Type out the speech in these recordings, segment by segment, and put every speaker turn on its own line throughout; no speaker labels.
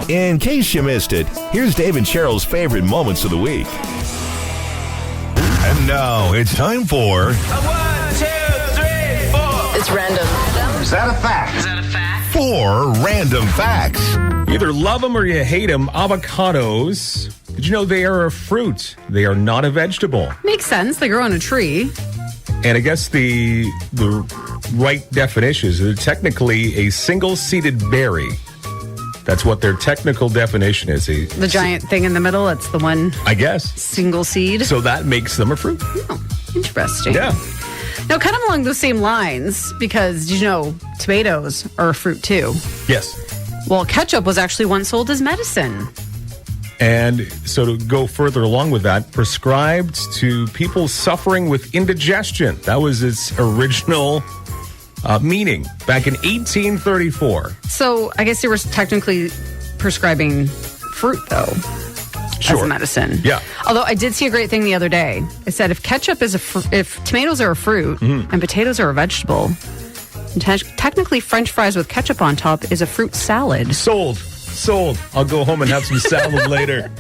In case you missed it, here's Dave and Cheryl's favorite moments of the week. And now it's time for...
1, 2, 3, 4.
It's random.
Is that a fact?
Is that a fact?
4 random facts.
You either love them or you hate them. Avocados. Did you know they are a fruit? They are not a vegetable.
Makes sense. They grow on a tree.
And I guess the right definition is they're technically a single-seeded berry. That's what their technical definition is.
The giant thing in the middle, that's the one
I guess.
single seed.
So that makes them a fruit.
Oh, interesting.
Yeah.
Now, kind of along those same lines, because did you know tomatoes are a fruit too?
Yes.
Well, ketchup was actually once sold as medicine.
And so to go further along with that, prescribed to people suffering with indigestion. That was its original meaning back in 1834.
So I guess they were technically prescribing fruit, though, as a medicine.
Yeah.
Although I did see a great thing the other day. It said if ketchup is if tomatoes are a fruit and potatoes are a vegetable, technically French fries with ketchup on top is a fruit salad.
Sold. I'll go home and have some salad later.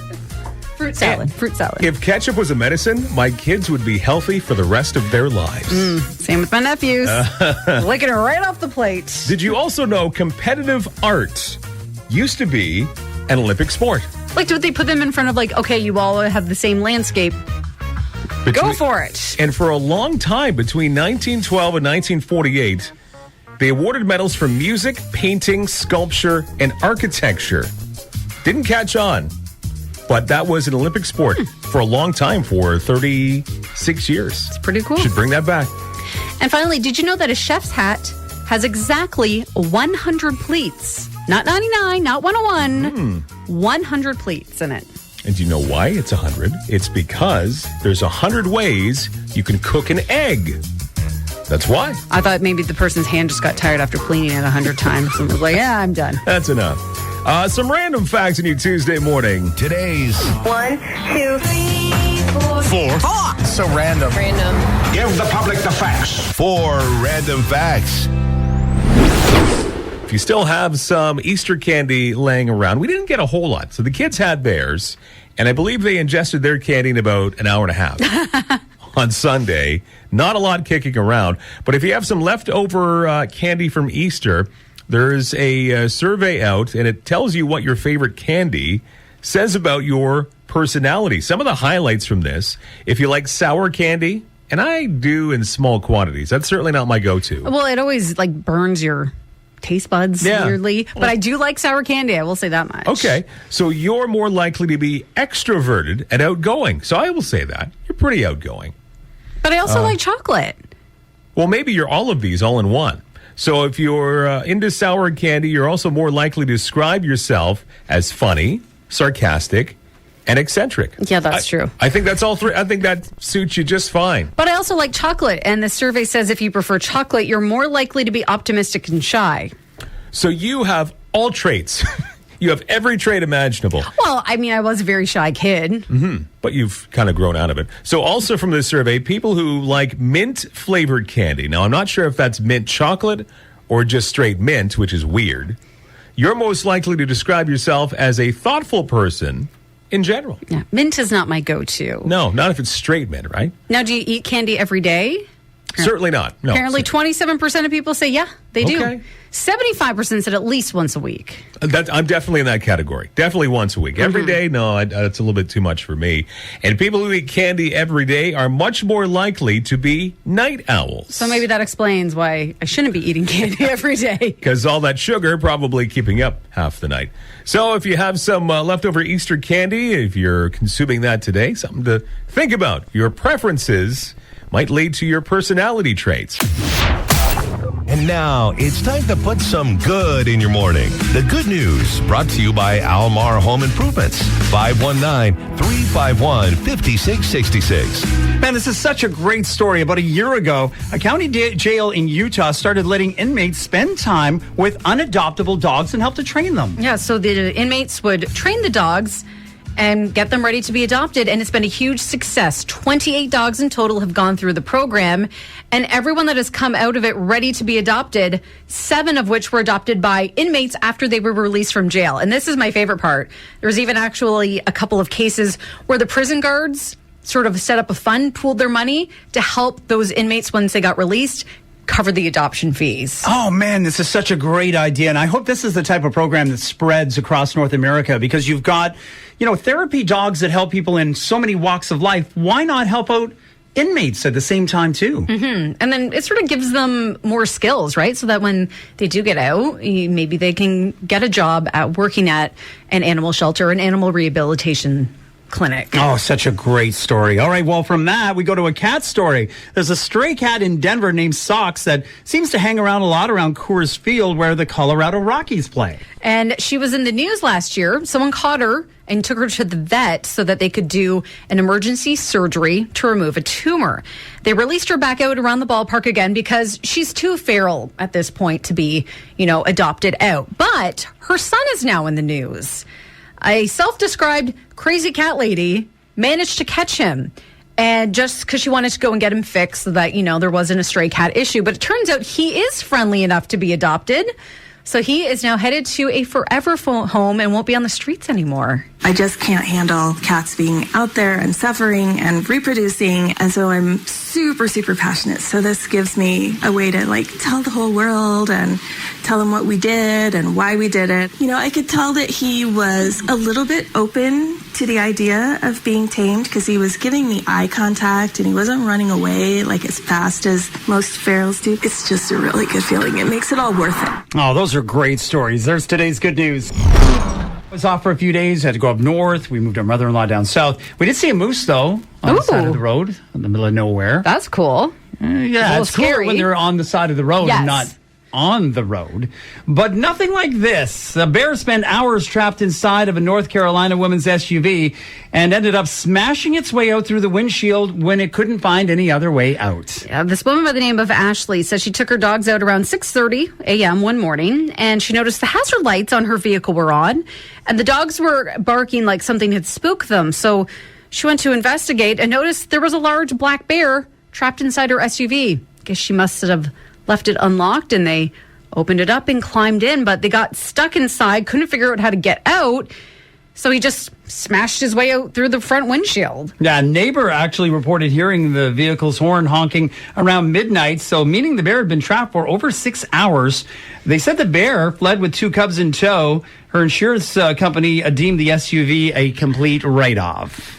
Fruit salad. Fruit salad.
If ketchup was a medicine, my kids would be healthy for the rest of their lives.
Same with my nephews. Licking it right off the plate.
Did you also know competitive art used to be an Olympic sport?
Like, would they put them in front of, like, okay, you all have the same landscape. Go for it.
And for a long time, between 1912 and 1948, they awarded medals for music, painting, sculpture, and architecture. Didn't catch on, but that was an Olympic sport for a long time, for 36 years.
It's pretty cool.
Should bring that back.
And finally, did you know that a chef's hat has exactly 100 pleats? Not 99, not 101. 100 pleats in it.
And do you know why it's 100? It's because there's 100 ways you can cook an egg. That's why.
I thought maybe the person's hand just got tired after cleaning it 100 times and was like, yeah, I'm done.
That's enough. Some random facts in your Tuesday morning.
Today's
1, 2, 3, 4.
4.
So random.
Random.
Give the public the facts.
4 random facts.
If you still have some Easter candy laying around, we didn't get a whole lot. So the kids had theirs, and I believe they ingested their candy in about an hour and a half on Sunday. Not a lot kicking around. But if you have some leftover candy from Easter, there's a survey out, and it tells you what your favorite candy says about your personality. Some of the highlights from this, if you like sour candy, and I do in small quantities. That's certainly not my go-to.
Well, it always, like, burns your taste buds weirdly. But I do like sour candy, I will say that much.
Okay, so you're more likely to be extroverted and outgoing. So I will say that. You're pretty outgoing.
But I also like chocolate.
Well, maybe you're all of these all in one. So if you're into sour candy, you're also more likely to describe yourself as funny, sarcastic, and eccentric.
Yeah, that's true.
I think that's all three. I think that suits you just fine.
But I also like chocolate, and the survey says if you prefer chocolate, you're more likely to be optimistic and shy.
So you have all traits. You have every trait imaginable.
Well, I mean, I was a very shy kid.
But you've kind of grown out of it. So also from this survey, people who like mint-flavored candy. Now, I'm not sure if that's mint chocolate or just straight mint, which is weird. You're most likely to describe yourself as a thoughtful person in general.
Yeah, mint is not my go-to.
No, not if it's straight mint, right?
Now, do you eat candy every day?
Certainly not. No.
Apparently, 27% of people say, yeah, they
Okay.
do. 75% said at least once a week.
I'm definitely in that category. Definitely once a week. Every day, no, that's a little bit too much for me. And people who eat candy every day are much more likely to be night owls.
So maybe that explains why I shouldn't be eating candy every day.
Because all that sugar probably keeping up half the night. So if you have some leftover Easter candy, if you're consuming that today, something to think about. Your preferences might lead to your personality traits.
And now it's time to put some good in your morning. The good news brought to you by Almar Home Improvements. 519-351-5666.
Man, this is such a great story. About a year ago, a county jail in Utah started letting inmates spend time with unadoptable dogs and help to train them.
Yeah, so the inmates would train the dogs and get them ready to be adopted. And it's been a huge success. 28 dogs in total have gone through the program, and everyone that has come out of it ready to be adopted, 7 of which were adopted by inmates after they were released from jail. And this is my favorite part. There's even actually a couple of cases where the prison guards sort of set up a fund, pooled their money to help those inmates once they got released cover the adoption fees.
Oh, man, this is such a great idea. And I hope this is the type of program that spreads across North America, because you've got, therapy dogs that help people in so many walks of life. Why not help out inmates at the same time, too?
Mm-hmm. And then it sort of gives them more skills, right? So that when they do get out, maybe they can get a job at working at an animal shelter, an animal rehabilitation clinic.
Oh, such a great story. All right, well, from that, we go to a cat story. There's a stray cat in Denver named Socks that seems to hang around a lot around Coors Field, where the Colorado Rockies play.
And she was in the news last year. Someone caught her and took her to the vet so that they could do an emergency surgery to remove a tumor. They released her back out around the ballpark again because she's too feral at this point to be, adopted out. But her son is now in the news. A self-described crazy cat lady managed to catch him, and just because she wanted to go and get him fixed so that, there wasn't a stray cat issue. But it turns out he is friendly enough to be adopted. So he is now headed to a forever home and won't be on the streets anymore.
I just can't handle cats being out there and suffering and reproducing. And so I'm super, super passionate. So this gives me a way to tell the whole world and tell them what we did and why we did it. I could tell that he was a little bit open to the idea of being tamed because he was giving me eye contact and he wasn't running away as fast as most ferals do. It's just a really good feeling. It makes it all worth it.
Oh, those are great stories. There's today's good news. I was off for a few days, had to go up north. We moved our mother-in-law down south. We did see a moose, though, on the side of the road, in the middle of nowhere.
That's cool.
Yeah, it's
scary.
cool when they're on the side of the road and not on the road. But nothing like this. A bear spent hours trapped inside of a North Carolina woman's SUV and ended up smashing its way out through the windshield when it couldn't find any other way out.
Yeah, this woman by the name of Ashley says she took her dogs out around 6:30 a.m. one morning, and she noticed the hazard lights on her vehicle were on, and the dogs were barking like something had spooked them. So she went to investigate and noticed there was a large black bear trapped inside her SUV. Guess she must have left it unlocked, and they opened it up and climbed in, but they got stuck inside, couldn't figure out how to get out, so he just smashed his way out through the front windshield.
Yeah, a neighbor actually reported hearing the vehicle's horn honking around midnight, so meaning the bear had been trapped for over 6 hours. They said the bear fled with 2 cubs in tow. Her insurance company deemed the SUV a complete write-off,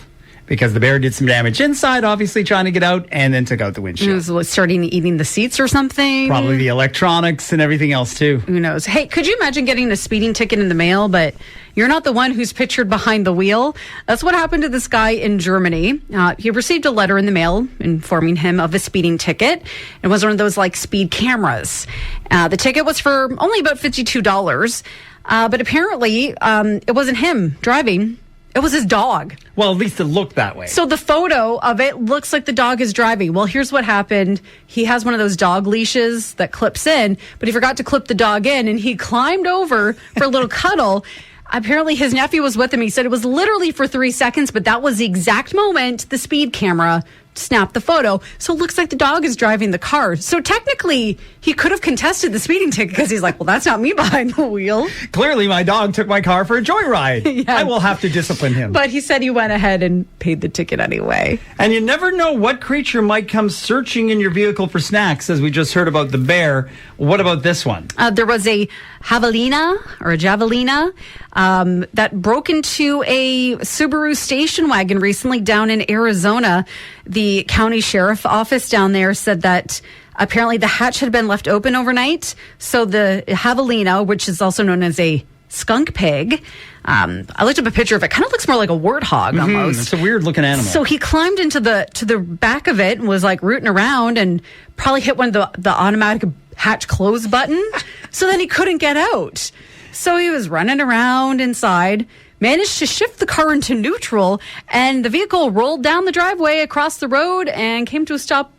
because the bear did some damage inside, obviously trying to get out, and then took out the windshield.
It was starting eating the seats or something.
Probably the electronics and everything else, too.
Who knows? Hey, could you imagine getting a speeding ticket in the mail, but you're not the one who's pictured behind the wheel? That's what happened to this guy in Germany. He received a letter in the mail informing him of a speeding ticket. It was one of those speed cameras. The ticket was for only about $52, but apparently it wasn't him driving. It was his dog.
Well, at least it looked that way.
So the photo of it looks like the dog is driving. Well, here's what happened. He has one of those dog leashes that clips in, but he forgot to clip the dog in, and he climbed over for a little cuddle. Apparently, his nephew was with him. He said it was literally for 3 seconds, but that was the exact moment the speed camera snapped the photo. So it looks like the dog is driving the car. So technically, he could have contested the speeding ticket because he's like, well, that's not me behind the wheel.
Clearly, my dog took my car for a joyride.
Yeah.
I will have to discipline him.
But he said he went ahead and paid the ticket anyway.
And you never know what creature might come searching in your vehicle for snacks, as we just heard about the bear. What about this one?
There was a javelina that broke into a Subaru station wagon recently down in Arizona. The county sheriff office down there said that apparently the hatch had been left open overnight. So the javelina, which is also known as a skunk pig, I looked up a picture of it. Kind of looks more like a warthog almost.
It's a weird looking animal.
So he climbed into the back of it and was rooting around and probably hit one of the automatic hatch close button. So then he couldn't get out. So he was running around inside, managed to shift the car into neutral, and the vehicle rolled down the driveway across the road and came to a stop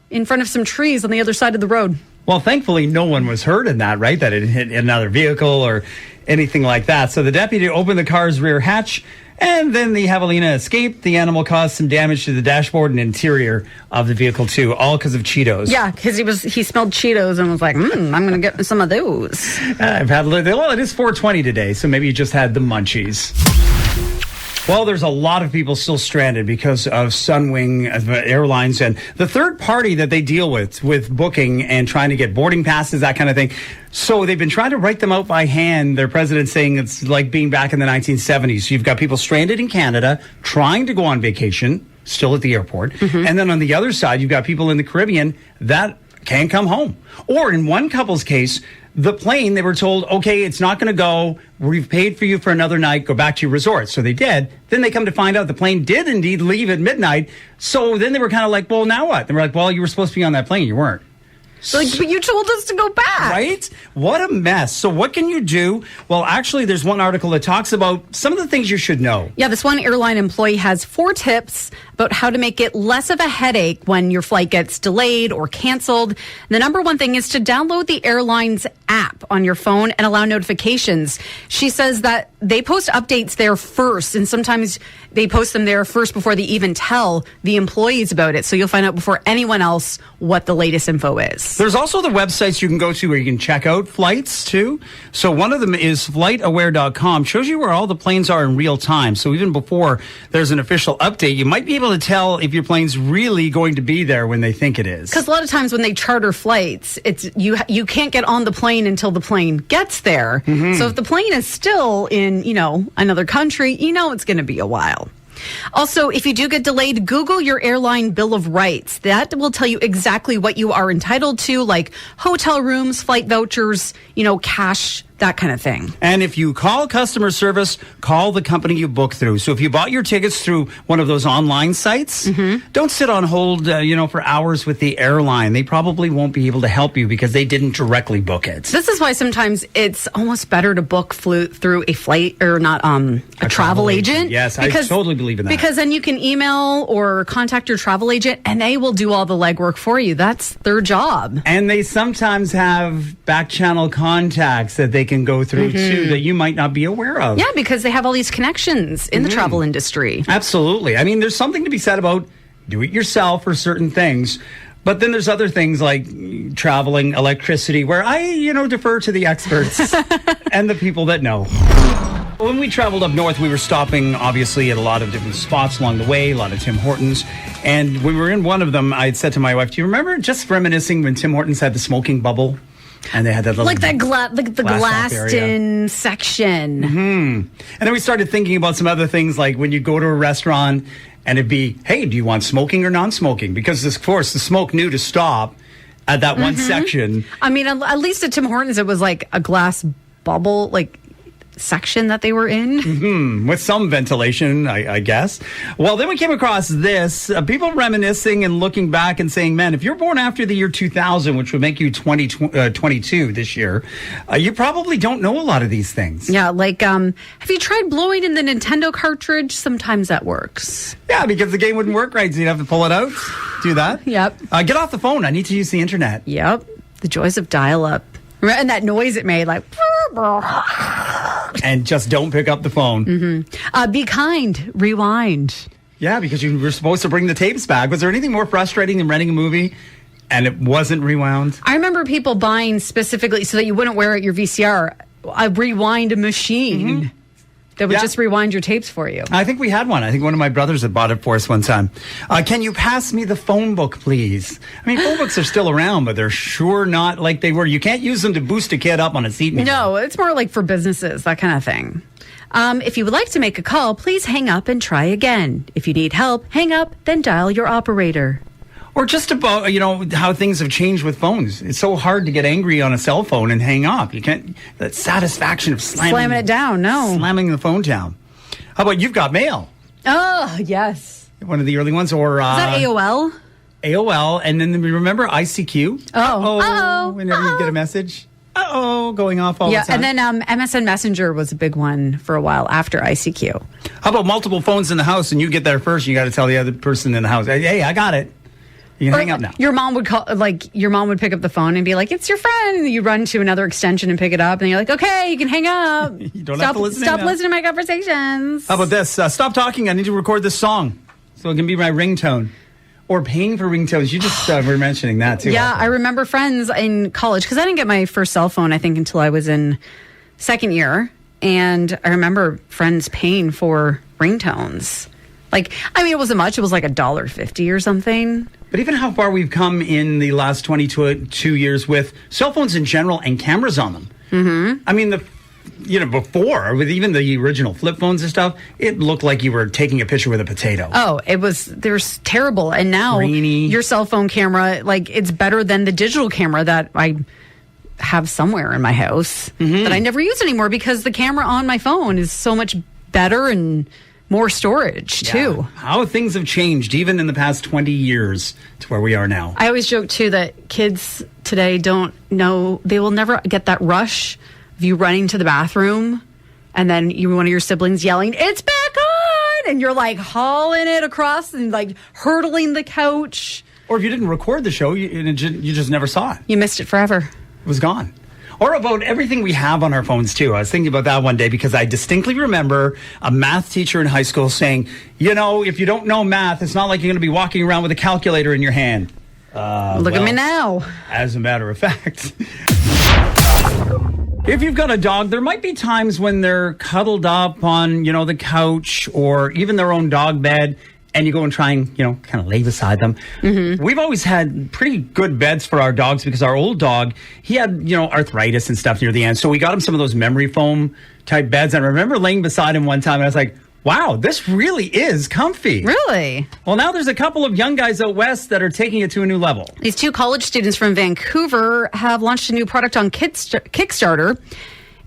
in front of some trees on the other side of the road.
Well, thankfully, no one was hurt in that, right? That it hit another vehicle or anything like that. So the deputy opened the car's rear hatch And then the javelina escaped. The animal caused some damage to the dashboard and interior of the vehicle, too, all because of Cheetos.
Yeah, because he smelled Cheetos and was like, I'm going to get some of those.
I've had, well, it is 4:20 today, so maybe you just had the munchies. Well, there's a lot of people still stranded because of Sunwing Airlines and the third party that they deal with booking and trying to get boarding passes, that kind of thing. So they've been trying to write them out by hand. Their president's saying it's like being back in the 1970s. So you've got people stranded in Canada trying to go on vacation, still at the airport. Mm-hmm. And then on the other side, you've got people in the Caribbean that can't come home. Or in one couple's case, the plane, they were told, okay, it's not going to go. We've paid for you for another night. Go back to your resort. So they did. Then they come to find out the plane did indeed leave at midnight. So then they were kind of like, well, now what? They were like, well, you were supposed to be on that plane. You weren't.
Like, but you told us to go back.
Right? What a mess. So what can you do? Well, actually, there's one article that talks about some of the things you should know.
Yeah, this one airline employee has 4 tips about how to make it less of a headache when your flight gets delayed or canceled. The number one thing is to download the airline's app on your phone and allow notifications. She says that they post updates there first, and sometimes they post them there first before they even tell the employees about it. So you'll find out before anyone else what the latest info is.
There's also the websites you can go to where you can check out flights, too. So one of them is flightaware.com. Shows you where all the planes are in real time. So even before there's an official update, you might be able to tell if your plane's really going to be there when they think it is.
Because a lot of times when they charter flights, it's you can't get on the plane until the plane gets there. Mm-hmm. So if the plane is still in, another country, it's going to be a while. Also, if you do get delayed, Google your airline bill of rights. That will tell you exactly what you are entitled to, like hotel rooms, flight vouchers, cash, that kind of thing.
And if you call customer service, call the company you book through. So if you bought your tickets through one of those online sites, don't sit on hold, for hours with the airline. They probably won't be able to help you because they didn't directly book it.
This is why sometimes it's almost better to book through a flight or not a travel agent.
Yes, I totally believe in that.
Because then you can email or contact your travel agent and they will do all the legwork for you. That's their job.
And they sometimes have back channel contacts that they can go through too that you might not be aware of.
Yeah, because they have all these connections in the travel industry.
Absolutely. I mean, there's something to be said about do it yourself for certain things. But then there's other things like traveling, electricity, where I, defer to the experts and the people that know. When we traveled up north, we were stopping, obviously, at a lot of different spots along the way, a lot of Tim Hortons. And when we were in one of them, I had said to my wife, do you remember just reminiscing when Tim Hortons had the smoking bubble? And they had that little
the glassed-in section.
And then we started thinking about some other things, like when you go to a restaurant and it'd be, hey, do you want smoking or non-smoking? Because, of course, the smoke knew to stop at that one section.
I mean, at least at Tim Hortons, it was like a glass bubble, section that they were in.
With some ventilation, I guess. Well, then we came across this. People reminiscing and looking back and saying, man, if you're born after the year 2000, which would make you 22 this year, you probably don't know a lot of these things.
Yeah, have you tried blowing in the Nintendo cartridge? Sometimes that works.
Yeah, because the game wouldn't work right, so you'd have to pull it out, do that.
Yep.
Get off the phone. I need to use the internet.
Yep. The joys of dial-up. And that noise it made,
And just don't pick up the phone.
Be kind. Rewind.
Yeah, because you were supposed to bring the tapes back. Was there anything more frustrating than renting a movie and it wasn't rewound?
I remember people buying specifically so that you wouldn't wear out your VCR a rewind machine. That would just rewind your tapes for you.
I think we had one. I think one of my brothers had bought it for us one time. Can you pass me the phone book, please? I mean, phone books are still around, but they're sure not like they were. You can't use them to boost a kid up on a seat.
No, it's more like for businesses, that kind of thing. If you would like to make a call, please hang up and try again. If you need help, hang up, then dial your operator.
Or just about, how things have changed with phones. It's so hard to get angry on a cell phone and hang up. You can't, that satisfaction of slamming
it down, no.
Slamming the phone down. How about You've Got Mail?
Oh, yes.
One of the early ones. Or
is that AOL?
AOL. And then remember ICQ?
Uh-oh.
Whenever you get a message. Going off all the time.
Yeah, and then MSN Messenger was a big one for a while after ICQ.
How about multiple phones in the house and you get there first, you got to tell the other person in the house, hey, I got it. You can hang up now.
Your mom would call, your mom would pick up the phone and be like, "It's your friend." And you run to another extension and pick it up, and you're like, "Okay, you can hang up."
You don't have to listen.
Stop listening to my conversations.
How about this? Stop talking. I need to record this song so it can be my ringtone. Or paying for ringtones. You just were mentioning that too.
Yeah, I remember friends in college because I didn't get my first cell phone, I think, until I was in second year. And I remember friends paying for ringtones. It wasn't much. It was like $1.50 or something.
But even how far we've come in the last 22 years with cell phones in general and cameras on them. Mm-hmm. I mean, before, with even the original flip phones and stuff, it looked like you were taking a picture with a potato.
Oh, they were terrible. And now your cell phone camera, it's better than the digital camera that I have somewhere in my house that I never use anymore because the camera on my phone is so much better and more storage too.
How things have changed even in the past 20 years to where we are now.
I always joke too that kids today don't know, they will never get that rush of you running to the bathroom and then one of your siblings yelling, "It's back on!" and you're hauling it across and hurdling the couch.
Or if you didn't record the show, you just never saw it.
You missed it forever.
It was gone. Or about everything we have on our phones, too. I was thinking about that one day because I distinctly remember a math teacher in high school saying, if you don't know math, it's not like you're going to be walking around with a calculator in your hand.
Look at me now.
As a matter of fact. If you've got a dog, there might be times when they're cuddled up on, the couch or even their own dog bed. And you go and try and, kind of lay beside them. Mm-hmm. We've always had pretty good beds for our dogs because our old dog, he had, arthritis and stuff near the end. So we got him some of those memory foam type beds. And I remember laying beside him one time and I was like, wow, this really is comfy.
Really?
Well, now there's a couple of young guys out west that are taking it to a new level.
These two college students from Vancouver have launched a new product on Kickstarter.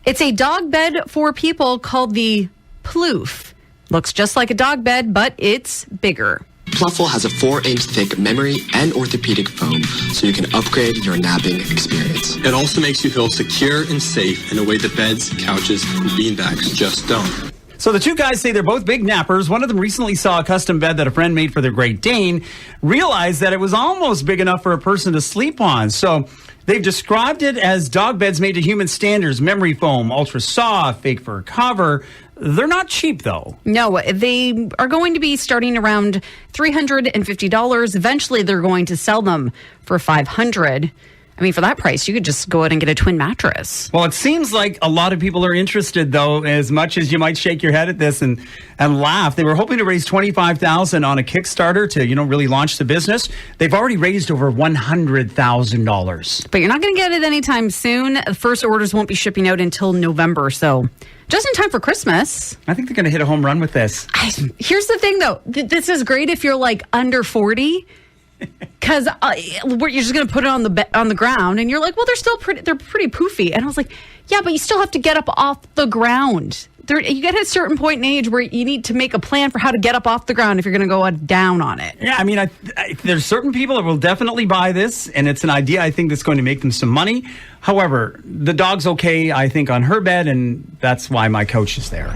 It's a dog bed for people called the Ploof. Looks just like a dog bed, but it's bigger.
Pluffle has a 4-inch thick memory and orthopedic foam, so you can upgrade your napping experience.
It also makes you feel secure and safe in a way that beds, couches, and beanbags just don't.
So the two guys say they're both big nappers. One of them recently saw a custom bed that a friend made for their Great Dane, realized that it was almost big enough for a person to sleep on. So they've described it as dog beds made to human standards, memory foam, ultra soft, fake fur cover. They're not cheap, though.
No, they are going to be starting around $350. Eventually, they're going to sell them for $500. I mean, for that price, you could just go out and get a twin mattress.
Well, it seems like a lot of people are interested, though, as much as you might shake your head at this and laugh. They were hoping to raise $25,000 on a Kickstarter to, really launch the business. They've already raised over $100,000.
But you're not going to get it anytime soon. The first orders won't be shipping out until November, so just in time for Christmas.
I think they're going to hit a home run with this.
Here's the thing, though. This is great if you're under 40. Because you're just going to put it on the ground, and you're like, well, they're pretty poofy. And I was like, yeah, but you still have to get up off the ground. You get to a certain point in age where you need to make a plan for how to get up off the ground if you're going to go down on it.
Yeah, I mean, there's certain people that will definitely buy this, and it's an idea I think that's going to make them some money. However, the dog's okay, I think, on her bed, and that's why my couch is there.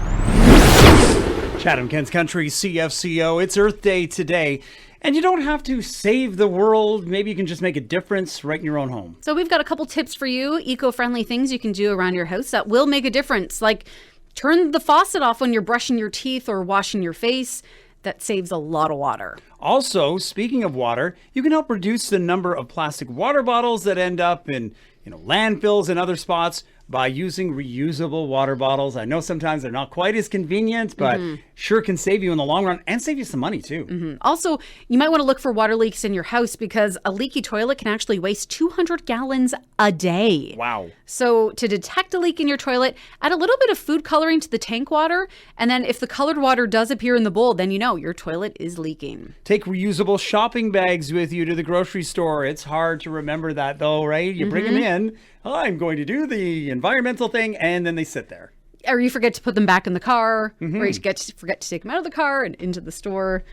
Chatham Kent's Country CFCO. It's Earth Day today. And you don't have to save the world. Maybe you can just make a difference right in your own home.
So we've got a couple tips for you, eco-friendly things you can do around your house that will make a difference. Like turn the faucet off when you're brushing your teeth or washing your face. That saves a lot of water.
Also, speaking of water, you can help reduce the number of plastic water bottles that end up in landfills and other spots by using reusable water bottles. I know sometimes they're not quite as convenient, but sure can save you in the long run and save you some money too.
Mm-hmm. Also, you might want to look for water leaks in your house because a leaky toilet can actually waste 200 gallons a day.
Wow.
So to detect a leak in your toilet, add a little bit of food coloring to the tank water. And then if the colored water does appear in the bowl, then you know your toilet is leaking.
Take reusable shopping bags with you to the grocery store. It's hard to remember that though, right? You bring them in. I'm going to do the environmental thing, and then they sit there.
Or you forget to put them back in the car, or you forget to take them out of the car and into the store.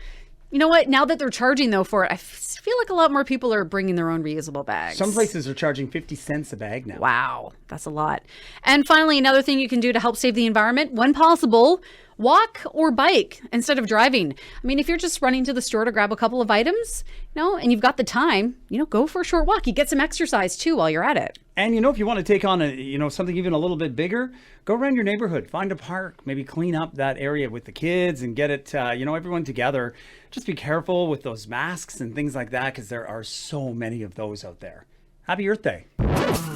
You know what? Now that they're charging, though, for it, I feel like a lot more people are bringing their own reusable bags.
Some places are charging 50 cents a bag now.
Wow, that's a lot. And finally, another thing you can do to help save the environment, when possible, walk or bike instead of driving. I mean, if you're just running to the store to grab a couple of items, and you've got the time, go for a short walk. You get some exercise, too, while you're at it.
And, if you want to take on something even a little bit bigger, go around your neighborhood, find a park, maybe clean up that area with the kids and get it, everyone together. Just be careful with those masks and things like that because there are so many of those out there. Happy Earth Day.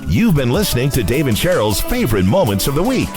You've been listening to Dave and Cheryl's favorite moments of the week.